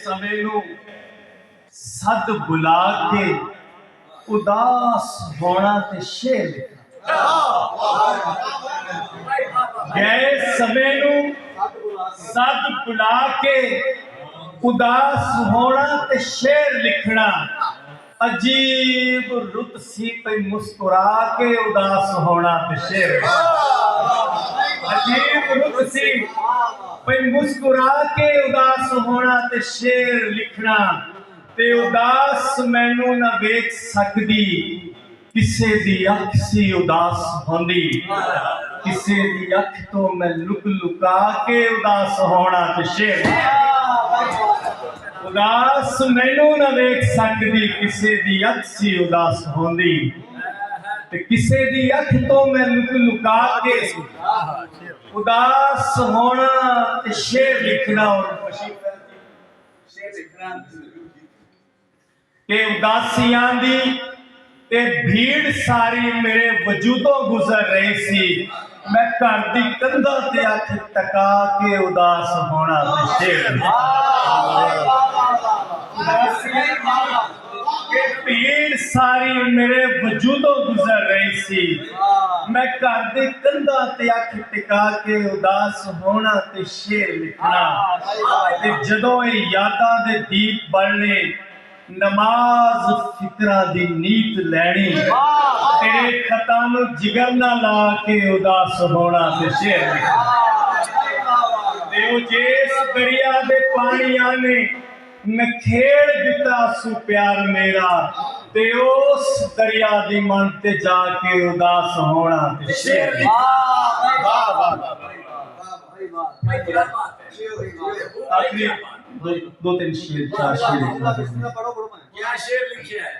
ਸਮੇਂ ਨੂੰ ਸੱਦ ਬੁਲਾ ਕੇ ਉਦਾਸ ਹੋਣਾ ਤੇ ਸ਼ੇਰ ਲਿਖਣਾ। ਗਏ ਸਮੇਂ ਨੂੰ ਸੱਦ ਬੁਲਾ ਕੇ ਉਦਾਸ ਹੋਣਾ ਤੇ ਸ਼ੇਰ ਲਿਖਣਾ। ਅਜੀਬ ਰੁੱਤ ਸੀ ਪਈ ਮੁਸਕਰਾ ਕੇ ਉਦਾਸ ਹੋਣਾ ਤੇ ਸ਼ੇਰ। ਅਜੀਬ ਰੁੱਤ ਸੀ ਪਈ ਮੁਸਕਰਾ ਕੇ ਉਦਾਸ ਹੋਣਾ ਤੇ ਸ਼ੇਰ ਲਿਖਣਾ। ਤੇ ਉਦਾਸ ਮੈਨੂੰ ਨਾ ਵੇਖ ਸਕਦੀ, ਕਿਸੇ ਦੀ ਅੱਖ ਸੀ ਉਦਾਸ ਹੁੰਦੀ। ਕਿਸੇ ਦੀ ਅੱਖ ਤੋਂ ਮੈਂ ਲੁਕ ਲੁਕਾ ਕੇ ਉਦਾਸ ਹੋਣਾ ਤੇ ਸ਼ੇਰ। ਉਦਾਸ ਮੈਨੂੰ ਨਾ ਵੇਖ ਸਕਦੀ, ਕਿਸੇ ਦੀ ਅੱਖ ਸੀ ਉਦਾਸ ਹੁੰਦੀ। ਤੇ ਕਿਸੇ ਦੀ ਅੱਖ ਤੋਂ ਮੈਂ ਲੁਕ ਲੁਕਾ ਕੇ ਉਦਾਸ ਹੋਣਾ ਤੇ ਸ਼ੇਰ ਲਿਖਣਾ। ਔਰ ਸ਼ੇਰ ਲਿਖਣਾ ਕਿ ਉਦਾਸੀਆਂ ਦੀ ਤੇ ਭੀੜ ਸਾਰੀ ਮੇਰੇ ਵਜੂਦੋਂ ਗੁਜ਼ਰ ਰਹੀ ਸੀ। ਮੈਂ ਘਰ ਦੀ ਕੰਧਾਂ ਤੇ ਅੱਖ ਟਕਾ ਕੇ ਉਦਾਸ ਹੋਣਾ ਤੇ ਸ਼ੇਰ। ਕਿ ਭੀੜ ਸਾਰੀ ਮੇਰੇ ਵਜੂਦੋਂ ਗੁਜ਼ਰ ਰਹੀ ਸੀ। ਮੈਂ ਘਰ ਦੀ ਕੰਧਾਂ ਤੇ ਅੱਖ ਟਿਕਾ ਕੇ ਉਦਾਸ ਹੋਣਾ ਤੇ ਸ਼ੇਰ ਲਿਖਣਾ। ਤੇ ਜਦੋਂ ਇਹ ਯਾਦਾਂ ਦੇ ਦੀਪ ਬਲਣੇ, ਨਮਾਜ਼ ਫਿਕਰਾਂ ਦੀ ਨੀਤ ਲੈਣੀ। ਤੇਰੇ ਖਤਾਂ ਨੂੰ ਜਿਗਰ ਨਾ ਲਾ ਕੇ ਉਦਾਸ ਹੋਣਾ ਤੇ ਸ਼ੇਰ ਲਿਖਣਾ। ਤੇ ਉਹ ਜਿਸ ਦਰਿਆ ਦੇ ਪਾਣੀਆਂ ਨੇ ਨਖੇੜ ਦਿੱਤਾ ਆਸੂ ਪਿਆਰ ਮੇਰਾ, ਤੇ ਉਸ ਦਰਿਆ ਦੀ ਮਨ ਤੇ ਜਾ ਕੇ ਉਦਾਸ ਹੋਣਾ ਤੇ ਸ਼ੇਰ ਆਖਰੀ 2-3 शेर 4 शेर क्या शेर लिखे है।